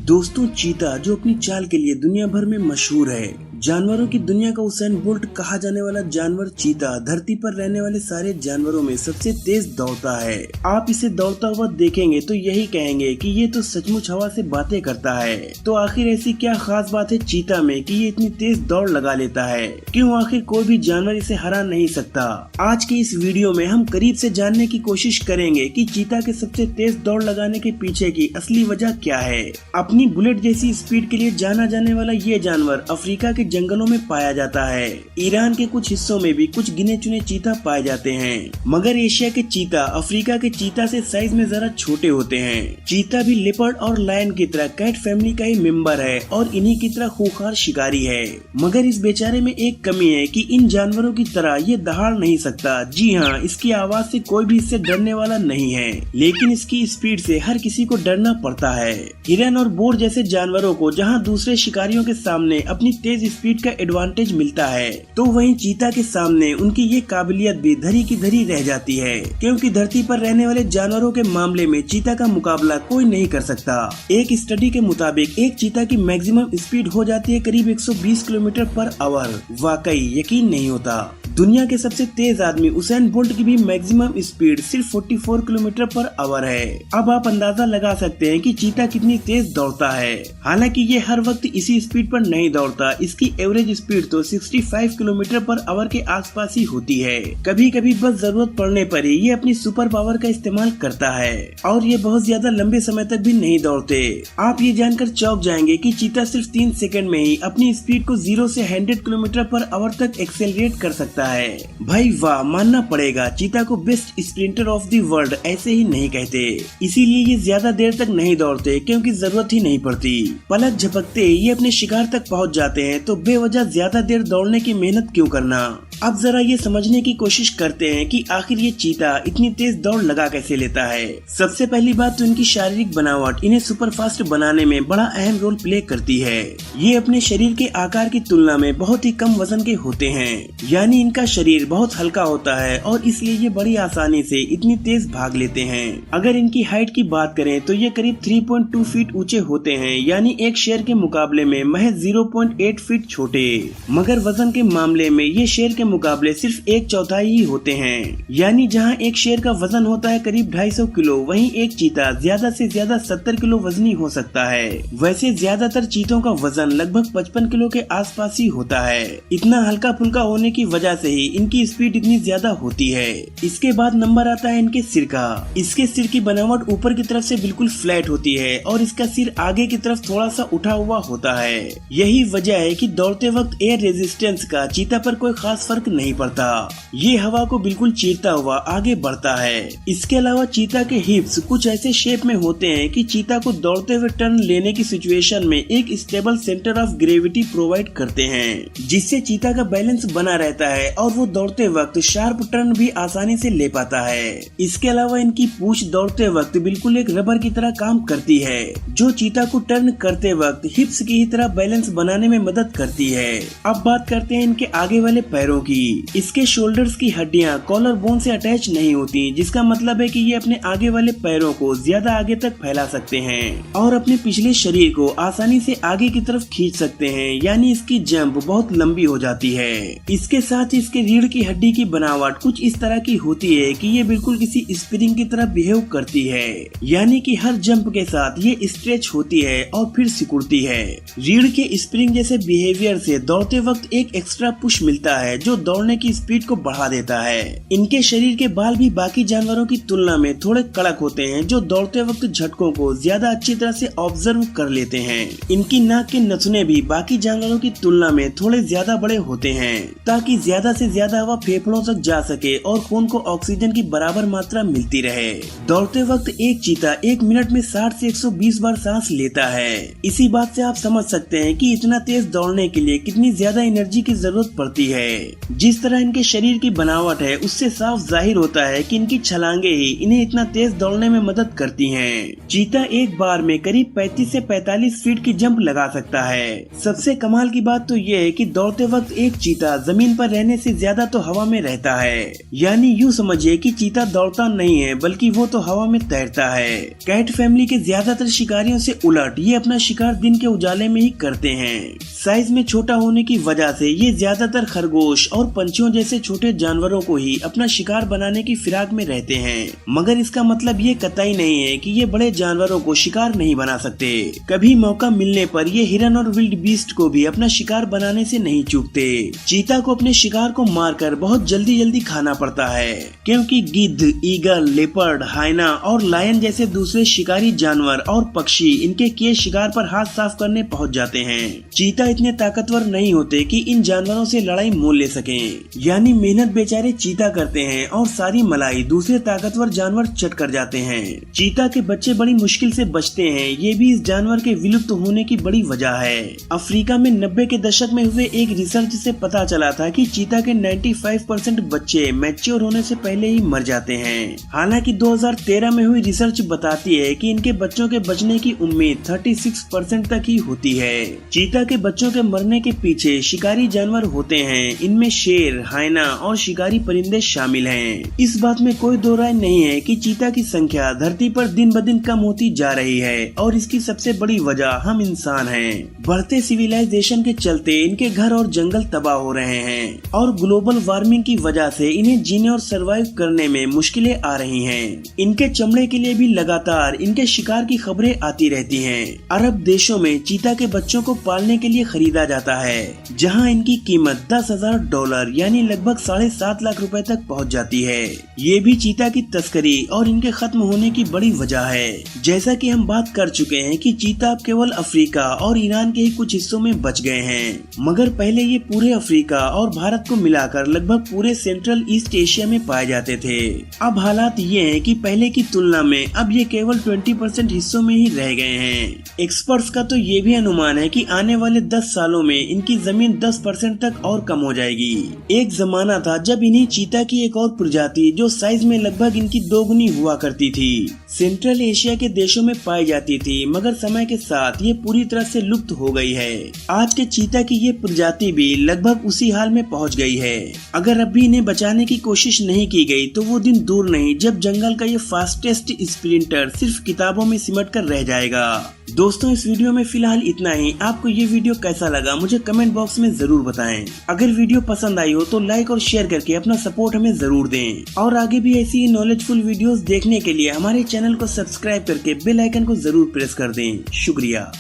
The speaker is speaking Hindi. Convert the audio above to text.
दोस्तों, चीता जो अपनी चाल के लिए दुनिया भर में मशहूर है। जानवरों की दुनिया का उसेन बोल्ट कहा जाने वाला जानवर चीता धरती पर रहने वाले सारे जानवरों में सबसे तेज दौड़ता है। आप इसे दौड़ता हुआ देखेंगे तो यही कहेंगे कि ये तो सचमुच हवा से बातें करता है। तो आखिर ऐसी क्या खास बात है चीता में कि ये इतनी तेज दौड़ लगा लेता है? क्यों आखिर कोई भी जानवर इसे हरा नहीं सकता? आज के इस वीडियो में हम करीब से जानने की कोशिश करेंगे कि चीता के सबसे तेज दौड़ लगाने के पीछे की असली वजह क्या है। अपनी बुलेट जैसी स्पीड के लिए जाना जाने वाला ये जानवर अफ्रीका के जंगलों में पाया जाता है। ईरान के कुछ हिस्सों में भी कुछ गिने चुने चीता पाए जाते हैं, मगर एशिया के चीता अफ्रीका के चीता से साइज में जरा छोटे होते हैं। चीता भी लेपर्ड और लायन की तरह कैट फैमिली का ही मेंबर है और इन्हीं की तरह खूंखार शिकारी है। मगर इस बेचारे में एक कमी है कि इन जानवरों की तरह ये दहाड़ नहीं सकता। जी हाँ, इसकी आवाज से कोई भी इससे डरने वाला नहीं है, लेकिन इसकी स्पीड से हर किसी को डरना पड़ता है। हिरन और बोर जैसे जानवरों को जहाँ दूसरे शिकारियों के सामने अपनी तेज स्पीड का एडवांटेज मिलता है, तो वहीं चीता के सामने उनकी ये काबिलियत भी धरी की धरी रह जाती है, क्योंकि धरती पर रहने वाले जानवरों के मामले में चीता का मुकाबला कोई नहीं कर सकता। एक स्टडी के मुताबिक एक चीता की मैक्सिमम स्पीड हो जाती है करीब 120 किलोमीटर पर आवर। वाकई यकीन नहीं होता। दुनिया के सबसे तेज आदमी उसेन बोल्ट की भी मैक्सिमम स्पीड सिर्फ 44 किलोमीटर पर आवर है। अब आप अंदाजा लगा सकते हैं कि चीता कितनी तेज दौड़ता है। हालांकि ये हर वक्त इसी स्पीड पर नहीं दौड़ता। इसकी एवरेज स्पीड तो 65 किलोमीटर पर आवर के आसपास ही होती है। कभी कभी बस जरूरत पड़ने पर ही ये अपनी सुपर पावर का इस्तेमाल करता है, और ये बहुत ज्यादा लंबे समय तक भी नहीं दौड़ते। आप ये जानकर चौंक जाएंगे कि चीता सिर्फ 3 सेकंड में ही अपनी स्पीड को 0 से 100 किलोमीटर पर आवर तक एक्सेलरेट कर सकता है। भाई वाह, मानना पड़ेगा, चीता को best sprinter of the world ऐसे ही नहीं कहते। इसीलिए ये ज्यादा देर तक नहीं दौड़ते, क्योंकि जरूरत ही नहीं पड़ती। पलक झपकते ये अपने शिकार तक पहुंच जाते हैं, तो बेवजह ज्यादा देर दौड़ने की मेहनत क्यों करना। अब जरा ये समझने की कोशिश करते हैं कि आखिर ये चीता इतनी तेज दौड़ लगा कैसे लेता है। सबसे पहली बात तो इनकी शारीरिक बनावट इन्हें सुपर फास्ट बनाने में बड़ा अहम रोल प्ले करती है। ये अपने शरीर के आकार की तुलना में बहुत ही कम वजन के होते हैं, यानी इनका शरीर बहुत हल्का होता है और इसलिए ये बड़ी आसानी से इतनी तेज भाग लेते हैं। अगर इनकी हाइट की बात करें तो ये करीब 3.2 फीट ऊंचे होते हैं, यानी एक शेर के मुकाबले में महज 0.8 फीट छोटे। मगर वजन के मामले में ये शेर के मुकाबले सिर्फ 1/4 ही होते हैं, यानी जहां एक शेर का वजन होता है करीब 250 किलो, वहीं एक चीता ज्यादा से ज्यादा 70 किलो वजनी हो सकता है। वैसे ज्यादातर चीतों का वजन लगभग 55 किलो के आसपास ही होता है। इतना हल्का फुल्का होने की वजह से ही इनकी स्पीड इतनी ज्यादा होती है। इसके बाद नंबर आता है इनके सिर का। इसके सिर की बनावट ऊपर की तरफ से बिल्कुल फ्लैट होती है और इसका सिर आगे की तरफ थोड़ा सा उठा हुआ होता है। यही वजह है कि दौड़ते वक्त एयर रेजिस्टेंस का चीता पर कोई खास फर्क नहीं पड़ता। ये हवा को बिल्कुल चीरता हुआ आगे बढ़ता है। इसके अलावा चीता के हिप्स कुछ ऐसे शेप में होते हैं कि चीता को दौड़ते हुए टर्न लेने की सिचुएशन में एक stable centre of gravity provide करते हैं, जिससे चीता का बैलेंस बना रहता है और वो दौड़ते वक्त शार्प टर्न भी आसानी से ले पाता है। इसके अलावा इनकी पूंछ दौड़ते वक्त बिल्कुल एक रबर की तरह काम करती है, जो चीता को टर्न करते वक्त हिप्स की ही तरह बैलेंस बनाने में मदद करती है। अब बात करते हैं इनके आगे वाले पैरों की। इसके शोल्डर्स की हड्डियां कॉलर बोन से अटैच नहीं होती, जिसका मतलब है कि ये अपने आगे वाले पैरों को ज्यादा आगे तक फैला सकते हैं और अपने पिछले शरीर को आसानी से आगे की तरफ खींच सकते हैं, यानी इसकी जंप बहुत लंबी हो जाती है। इसके साथ ही इसके रीढ़ की हड्डी की बनावट कुछ इस तरह की होती है कि ये बिल्कुल किसी स्प्रिंग की तरह बिहेव करती है, यानी कि हर जंप के साथ ये स्ट्रेच होती है और फिर सिकुड़ती है। रीढ़ के स्प्रिंग जैसे बिहेवियर से दौड़ते वक्त एक एक्स्ट्रा पुश मिलता है, जो दौड़ने की स्पीड को बढ़ा देता है। इनके शरीर के बाल भी बाकी जानवरों की तुलना में थोड़े कड़क होते हैं, जो दौड़ते वक्त झटकों को ज्यादा अच्छी तरह से ऑब्जर्व कर लेते हैं। इनकी नाक के नथुने भी बाकी जानवरों की तुलना में थोड़े ज्यादा बड़े होते हैं, ताकि ज्यादा से ज्यादा हवा फेफड़ों तक जा सके और खून को ऑक्सीजन की बराबर मात्रा मिलती रहे। दौड़ते वक्त एक चीता 1 मिनट में 60 से 120 बार सांस लेता है। इसी बात से आप समझ सकते हैं कि इतना तेज दौड़ने के लिए कितनी ज्यादा एनर्जी की जरूरत पड़ती है। जिस तरह इनके शरीर की बनावट है उससे साफ जाहिर होता है कि इनकी छलांगे ही इन्हें इतना तेज दौड़ने में मदद करती हैं। चीता एक बार में करीब 35 से 45 फीट की जंप लगा सकता है। सबसे कमाल की बात तो ये है कि दौड़ते वक्त एक चीता जमीन पर रहने से ज्यादा तो हवा में रहता है। यानी यूँ समझिए कि चीता दौड़ता नहीं है बल्कि वो तो हवा में तैरता है। कैट फैमिली के ज्यादातर शिकारियों से उलट ये अपना शिकार दिन के उजाले में ही करते हैं। साइज में छोटा होने की वजह से ये ज्यादातर खरगोश और पंछियों जैसे छोटे जानवरों को ही अपना शिकार बनाने की फिराक में रहते हैं। मगर इसका मतलब ये कतई नहीं है कि ये बड़े जानवरों को शिकार नहीं बना सकते। कभी मौका मिलने पर ये हिरन और विल्ड बीस्ट को भी अपना शिकार बनाने से नहीं चूकते। चीता को अपने शिकार को मारकर बहुत जल्दी खाना पड़ता है, क्योंकि गिद्ध, ईगल, लेपर्ड, हाइना और लायन जैसे दूसरे शिकारी जानवर और पक्षी इनके किए शिकार पर हाथ साफ करने पहुंच जाते हैं। चीता इतने ताकतवर नहीं होते कि इन जानवरों से लड़ाई मोल ले सकें। यानी मेहनत बेचारे चीता करते हैं और सारी मलाई दूसरे ताकतवर जानवर चट कर जाते हैं। चीता के बच्चे बड़ी मुश्किल से बचते हैं, ये भी इस जानवर के विलुप्त होने की बड़ी वजह है। अफ्रीका में 90 के दशक में हुए एक रिसर्च से पता चला था कि चीता के 95% बच्चे मैच्योर होने से पहले ही मर जाते हैं। हालांकि 2013 में हुई रिसर्च बताती है कि इनके बच्चों के बचने की उम्मीद 36% तक ही होती है। चीता के बच्चों के मरने के पीछे शिकारी जानवर होते हैं, इनमें शेर, हाइना और शिकारी परिंदे शामिल हैं। इस बात में कोई दो राय नहीं है कि चीता की संख्या धरती पर दिन ब दिन कम होती जा रही है और इसकी सबसे बड़ी वजह हम इंसान हैं। बढ़ते सिविलाइजेशन के चलते इनके घर और जंगल तबाह हो रहे हैं और ग्लोबल वार्मिंग की वजह से इन्हें जीने और सरवाइव करने में मुश्किलें आ रही हैं। इनके चमड़े के लिए भी लगातार इनके शिकार की खबरें आती रहती हैं। अरब देशों में चीता के बच्चों को पालने के लिए खरीदा जाता है, जहां इनकी कीमत $10,000 यानी लगभग 7.5 लाख रुपए तक पहुंच जाती है। ये भी चीता की तस्करी और इनके खत्म होने की बड़ी वजह है। जैसा कि हम बात कर चुके हैं कि चीता अब केवल अफ्रीका और ईरान के ही कुछ हिस्सों में बच गए हैं, मगर पहले ये पूरे अफ्रीका और भारत को मिलाकर लगभग पूरे सेंट्रल ईस्ट एशिया में पाए जाते थे। अब हालात ये हैं कि पहले की तुलना में अब ये केवल 20% हिस्सों में ही रह गए हैं। एक्सपर्ट्स का तो ये भी अनुमान है कि आने वाले 10 सालों में इनकी जमीन 10% तक और कम हो जाएगी। एक जमाना था जब इन्हीं चीता की एक और प्रजाति जो साइज में लगभग इनकी 2 गुनी हुआ करती थी, सेंट्रल एशिया के देशों में पाई जाती थी, मगर समय के साथ ये पूरी तरह से लुप्त हो गई है। आज के चीता की ये प्रजाति भी लगभग उसी हाल में पहुंच गई है। अगर अब भी इन्हें बचाने की कोशिश नहीं की गई तो वो दिन दूर नहीं जब जंगल का ये फास्टेस्ट स्प्रिंटर सिर्फ किताबों में सिमट कर रह जाएगा। दोस्तों, इस वीडियो में फिलहाल इतना ही। आपको ये वीडियो कैसा लगा मुझे कमेंट बॉक्स में जरूर बताएं। अगर वीडियो पसंद आई हो तो लाइक और शेयर करके अपना सपोर्ट हमें जरूर दें और आगे भी ऐसी ही नॉलेजफुल वीडियोस देखने के लिए हमारे चैनल को सब्सक्राइब करके बेल आइकन को जरूर प्रेस कर दें। शुक्रिया।